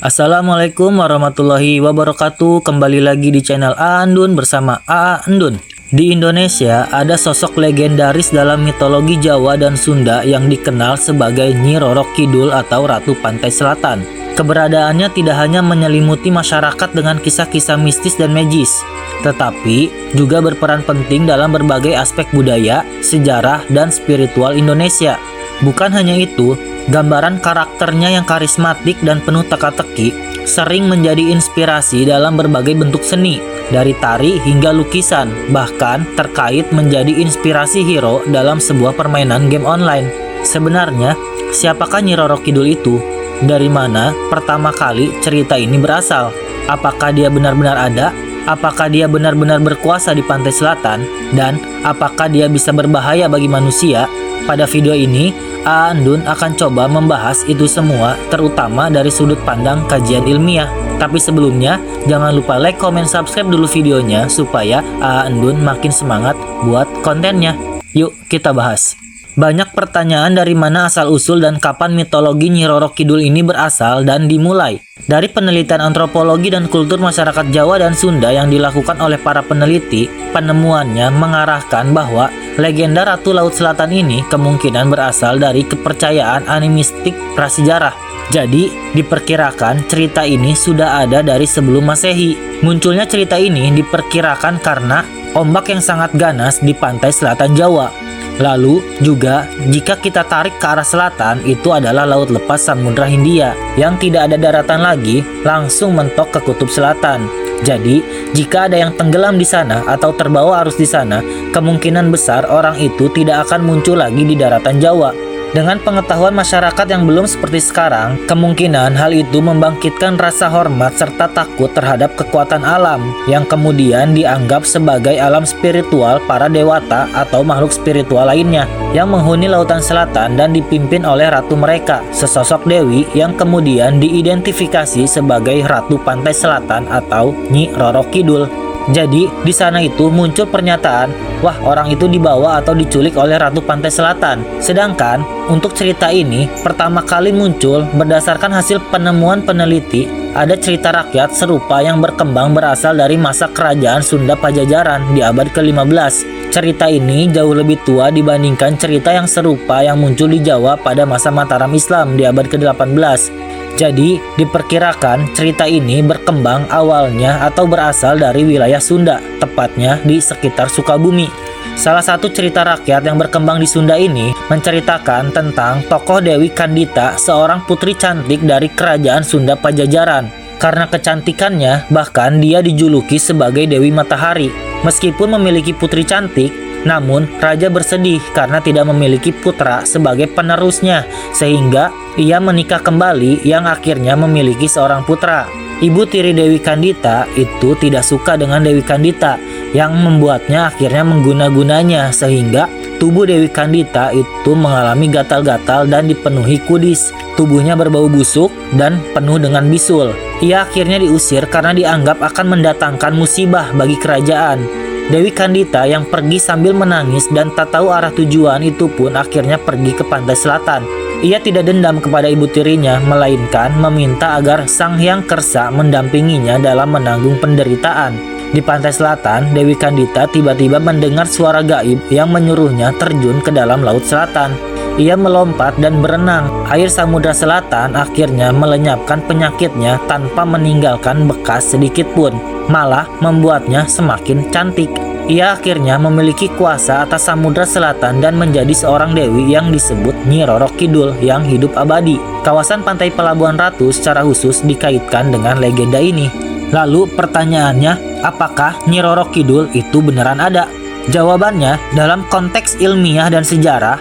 Assalamualaikum warahmatullahi wabarakatuh. Kembali lagi di channel AA Endun bersama AA Endun. Di Indonesia ada sosok legendaris dalam mitologi Jawa dan Sunda yang dikenal sebagai Nyi Roro Kidul atau Ratu Pantai Selatan. Keberadaannya tidak hanya menyelimuti masyarakat dengan kisah-kisah mistis dan magis, tetapi juga berperan penting dalam berbagai aspek budaya, sejarah, dan spiritual Indonesia. Bukan hanya itu, gambaran karakternya yang karismatik dan penuh teka-teki sering menjadi inspirasi dalam berbagai bentuk seni, dari tari hingga lukisan, bahkan terkait menjadi inspirasi hero dalam sebuah permainan game online. Sebenarnya, siapakah Nyi Roro Kidul itu? Dari mana pertama kali cerita ini berasal? Apakah dia benar-benar ada? Apakah dia benar-benar berkuasa di pantai selatan? Dan apakah dia bisa berbahaya bagi manusia? Pada video ini, AA Endun akan coba membahas itu semua, terutama dari sudut pandang kajian ilmiah. Tapi sebelumnya, jangan lupa like, comment, subscribe dulu videonya supaya AA Endun makin semangat buat kontennya. Yuk kita bahas. Banyak pertanyaan dari mana asal-usul dan kapan mitologi Nyi Roro Kidul ini berasal dan dimulai. Dari penelitian antropologi dan kultur masyarakat Jawa dan Sunda yang dilakukan oleh para peneliti, penemuannya mengarahkan bahwa legenda Ratu Laut Selatan ini kemungkinan berasal dari kepercayaan animistik prasejarah. Jadi, diperkirakan cerita ini sudah ada dari sebelum Masehi. Munculnya cerita ini diperkirakan karena ombak yang sangat ganas di pantai selatan Jawa. Lalu juga jika kita tarik ke arah selatan, itu adalah laut lepas Samudra Hindia yang tidak ada daratan lagi, langsung mentok ke kutub selatan. Jadi jika ada yang tenggelam di sana atau terbawa arus di sana, kemungkinan besar orang itu tidak akan muncul lagi di daratan Jawa. Dengan pengetahuan masyarakat yang belum seperti sekarang, kemungkinan hal itu membangkitkan rasa hormat serta takut terhadap kekuatan alam yang kemudian dianggap sebagai alam spiritual para dewata atau makhluk spiritual lainnya yang menghuni lautan selatan dan dipimpin oleh ratu mereka, sesosok dewi yang kemudian diidentifikasi sebagai Ratu Pantai Selatan atau Nyi Roro Kidul. Jadi di sana itu muncul pernyataan, wah orang itu dibawa atau diculik oleh Ratu Pantai Selatan. Sedangkan untuk cerita ini pertama kali muncul berdasarkan hasil penemuan peneliti. Ada cerita rakyat serupa yang berkembang berasal dari masa kerajaan Sunda Pajajaran di abad ke-15. Cerita ini jauh lebih tua dibandingkan cerita yang serupa yang muncul di Jawa pada masa Mataram Islam di abad ke-18. Jadi, diperkirakan cerita ini berkembang awalnya atau berasal dari wilayah Sunda, tepatnya di sekitar Sukabumi. Salah satu cerita rakyat yang berkembang di Sunda ini menceritakan tentang tokoh Dewi Kandita, seorang putri cantik dari kerajaan Sunda Pajajaran. Karena kecantikannya, bahkan dia dijuluki sebagai Dewi Matahari. Meskipun memiliki putri cantik, namun raja bersedih karena tidak memiliki putra sebagai penerusnya, sehingga ia menikah kembali yang akhirnya memiliki seorang putra. Ibu tiri Dewi Kandita itu tidak suka dengan Dewi Kandita yang membuatnya akhirnya mengguna-gunanya, sehingga tubuh Dewi Kandita itu mengalami gatal-gatal dan dipenuhi kudis. Tubuhnya berbau busuk dan penuh dengan bisul. Ia akhirnya diusir karena dianggap akan mendatangkan musibah bagi kerajaan. Dewi Kandita yang pergi sambil menangis dan tak tahu arah tujuan itu pun akhirnya pergi ke pantai selatan. Ia tidak dendam kepada ibu tirinya, melainkan meminta agar Sang Hyang Kersa mendampinginya dalam menanggung penderitaan. Di pantai selatan, Dewi Kandita tiba-tiba mendengar suara gaib yang menyuruhnya terjun ke dalam laut selatan. Ia melompat dan berenang. Air Samudra Selatan akhirnya melenyapkan penyakitnya tanpa meninggalkan bekas sedikit pun, malah membuatnya semakin cantik. Ia akhirnya memiliki kuasa atas Samudra Selatan dan menjadi seorang dewi yang disebut Nyi Roro Kidul yang hidup abadi. Kawasan pantai Pelabuhan Ratu secara khusus dikaitkan dengan legenda ini. Lalu pertanyaannya, apakah Nyi Roro Kidul itu beneran ada? Jawabannya, dalam konteks ilmiah dan sejarah,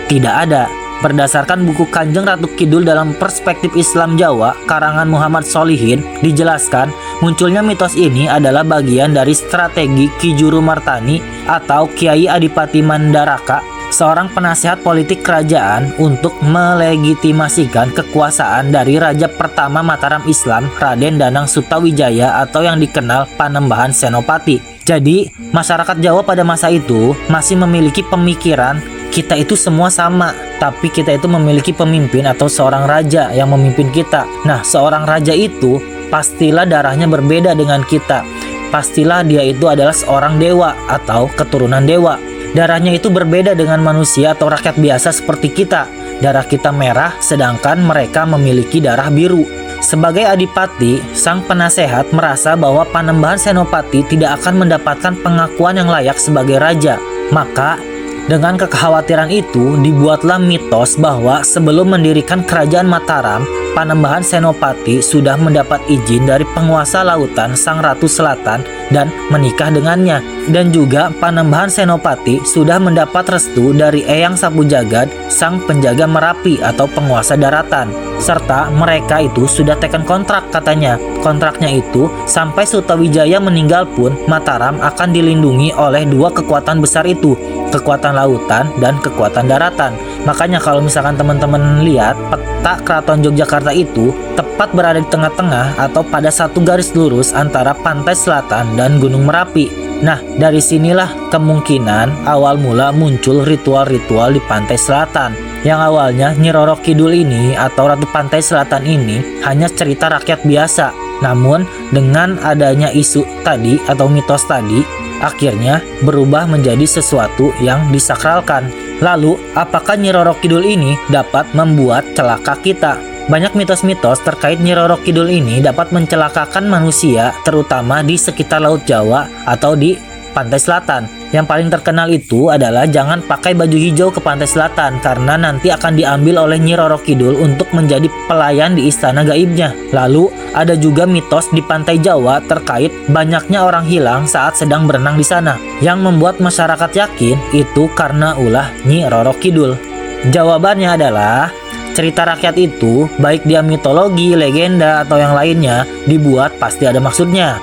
tidak ada. Berdasarkan buku Kanjeng Ratu Kidul dalam Perspektif Islam Jawa, karangan Muhammad Solihin, dijelaskan munculnya mitos ini adalah bagian dari strategi Ki Juru Martani atau Kiai Adipati Mandaraka, seorang penasihat politik kerajaan untuk melegitimasikan kekuasaan dari Raja pertama Mataram Islam, Raden Danang Sutawijaya atau yang dikenal Panembahan Senopati. Jadi, masyarakat Jawa pada masa itu masih memiliki pemikiran kita itu semua sama. tapi kita itu memiliki pemimpin atau seorang raja yang memimpin kita. Nah, seorang raja itu pastilah darahnya berbeda dengan kita. Pastilah dia itu adalah seorang dewa atau keturunan dewa. Darahnya itu berbeda dengan manusia atau rakyat biasa seperti kita. Darah kita merah, sedangkan mereka memiliki darah biru. Sebagai adipati, sang penasehat merasa bahwa Panembahan Senopati tidak akan mendapatkan pengakuan yang layak sebagai raja. Maka, dengan kekhawatiran itu, dibuatlah mitos bahwa sebelum mendirikan kerajaan Mataram, Panembahan Senopati sudah mendapat izin dari penguasa lautan Sang Ratu Selatan dan menikah dengannya. Dan juga Panembahan Senopati sudah mendapat restu dari Eyang Sapu Jagad, sang penjaga Merapi atau penguasa daratan. Serta mereka itu sudah teken kontrak katanya. Kontraknya itu sampai Sutawijaya meninggal pun Mataram akan dilindungi oleh dua kekuatan besar itu, kekuatan lautan dan kekuatan daratan. Makanya kalau misalkan teman-teman lihat peta Keraton Yogyakarta itu tepat berada di tengah-tengah atau pada satu garis lurus antara pantai selatan dan Gunung Merapi. Nah, dari sinilah kemungkinan awal mula muncul ritual-ritual di pantai selatan. Yang awalnya Nyi Roro Kidul ini atau Ratu Pantai Selatan ini hanya cerita rakyat biasa. Namun dengan adanya isu tadi atau mitos tadi, akhirnya berubah menjadi sesuatu yang disakralkan. Lalu, apakah Nyi Roro Kidul ini dapat membuat celaka kita? Banyak mitos-mitos terkait Nyi Roro Kidul ini dapat mencelakakan manusia, terutama di sekitar Laut Jawa atau di pantai selatan. Yang paling terkenal itu adalah jangan pakai baju hijau ke pantai selatan karena nanti akan diambil oleh Nyi Roro Kidul untuk menjadi pelayan di istana gaibnya. Lalu ada juga mitos di pantai Jawa terkait banyaknya orang hilang saat sedang berenang di sana, yang membuat masyarakat yakin itu karena ulah Nyi Roro Kidul. Jawabannya adalah cerita rakyat itu, baik dia mitologi, legenda, atau yang lainnya, dibuat pasti ada maksudnya.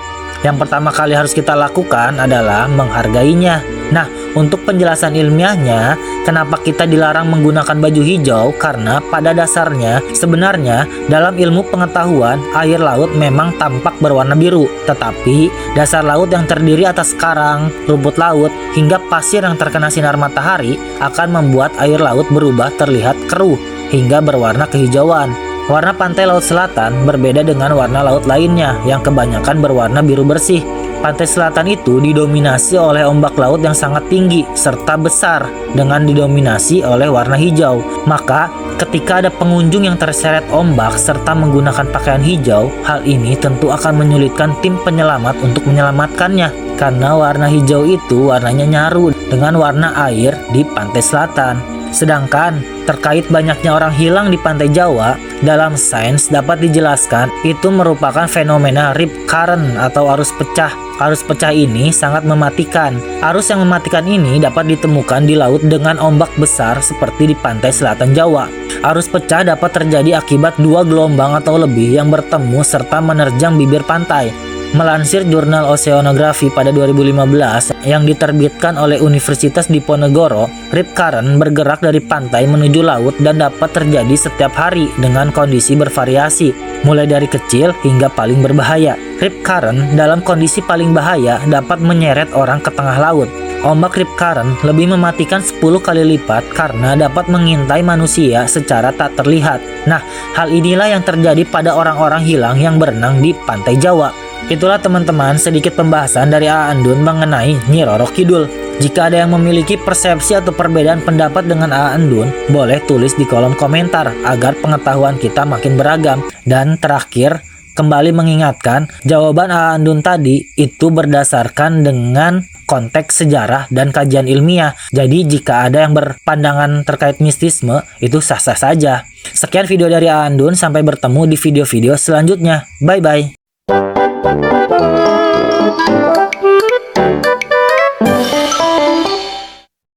Yang pertama kali harus kita lakukan adalah menghargainya. Nah, untuk penjelasan ilmiahnya, kenapa kita dilarang menggunakan baju hijau? Karena pada dasarnya, sebenarnya dalam ilmu pengetahuan, air laut memang tampak berwarna biru. Tetapi, dasar laut yang terdiri atas karang, rumput laut, hingga pasir yang terkena sinar matahari akan membuat air laut berubah terlihat keruh hingga berwarna kehijauan. Warna pantai laut selatan berbeda dengan warna laut lainnya yang kebanyakan berwarna biru bersih. Pantai selatan itu didominasi oleh ombak laut yang sangat tinggi serta besar dengan didominasi oleh warna hijau. Maka ketika ada pengunjung yang terseret ombak serta menggunakan pakaian hijau, hal ini tentu akan menyulitkan tim penyelamat untuk menyelamatkannya. Karena warna hijau itu warnanya nyaru dengan warna air di pantai selatan. Sedangkan terkait banyaknya orang hilang di pantai Jawa, dalam sains dapat dijelaskan itu merupakan fenomena rip current atau arus pecah. Arus pecah ini sangat mematikan. Arus yang mematikan ini dapat ditemukan di laut dengan ombak besar seperti di pantai selatan Jawa. Arus pecah dapat terjadi akibat dua gelombang atau lebih yang bertemu serta menerjang bibir pantai. Melansir jurnal Oceanografi pada 2015 yang diterbitkan oleh Universitas Diponegoro, rip current bergerak dari pantai menuju laut dan dapat terjadi setiap hari dengan kondisi bervariasi, mulai dari kecil hingga paling berbahaya. Rip current dalam kondisi paling bahaya dapat menyeret orang ke tengah laut. Ombak rip current lebih mematikan 10 kali lipat karena dapat mengintai manusia secara tak terlihat. Nah, hal inilah yang terjadi pada orang-orang hilang yang berenang di pantai Jawa. Itulah teman-teman sedikit pembahasan dari A.A. Andun mengenai Nyi Roro Kidul. Jika ada yang memiliki persepsi atau perbedaan pendapat dengan A.A. Andun, boleh tulis di kolom komentar agar pengetahuan kita makin beragam. Dan terakhir, kembali mengingatkan, jawaban A.A. Andun tadi itu berdasarkan dengan konteks sejarah dan kajian ilmiah. Jadi jika ada yang berpandangan terkait mistisme, itu sah-sah saja. Sekian video dari A.A. Andun, sampai bertemu di video-video selanjutnya. Bye-bye.